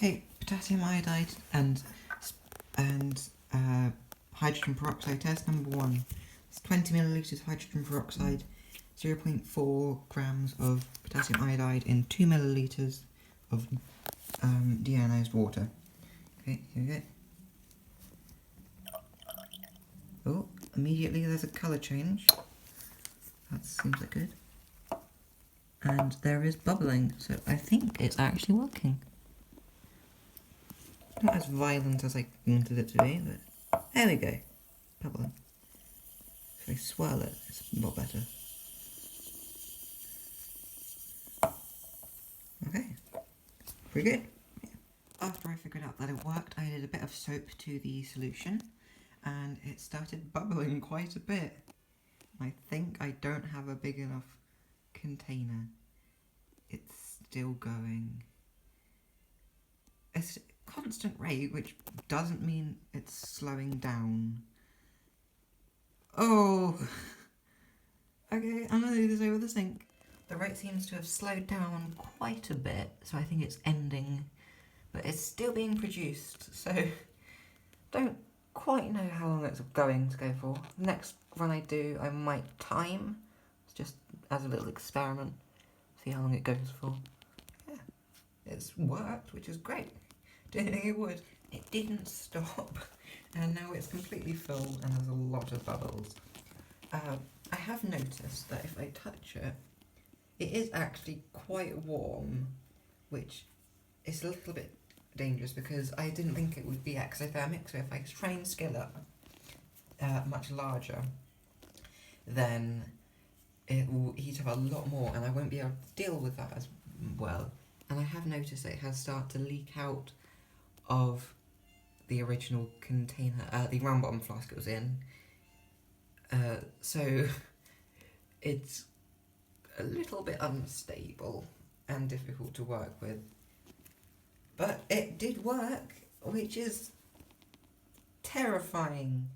Okay, potassium iodide and hydrogen peroxide test number 1. It's 20 millilitres hydrogen peroxide, 0.4 grams of potassium iodide in 2 millilitres of deionized water. Okay, here we go. Oh, immediately there's a colour change. That seems like good. And there is bubbling, so I think it's actually working. Not as violent as I wanted it to be, but there we go. Bubbling. If I swirl it, it's a lot better. Okay, pretty good. Yeah. After I figured out that it worked, I added a bit of soap to the solution, and it started bubbling quite a bit. I think I don't have a big enough container. It's still going. It's a constant rate, which doesn't mean it's slowing down. Oh! Okay, I'm gonna do this over the sink. The rate seems to have slowed down quite a bit, so I think it's ending, but it's still being produced, so don't quite know how long it's going to go for. Next run I do, I might time, just as a little experiment, see how long it goes for. Yeah, it's worked, which is great. Didn't think it would. It didn't stop, and now it's completely filled and there's a lot of bubbles. I have noticed that if I touch it, it is actually quite warm, which is a little bit dangerous because I didn't think it would be exothermic, so if I try and scale up much larger, then it will heat up a lot more and I won't be able to deal with that as well. And I have noticed that it has started to leak out of the original container, the round bottom flask it was in. So it's a little bit unstable and difficult to work with. But it did work, which is terrifying.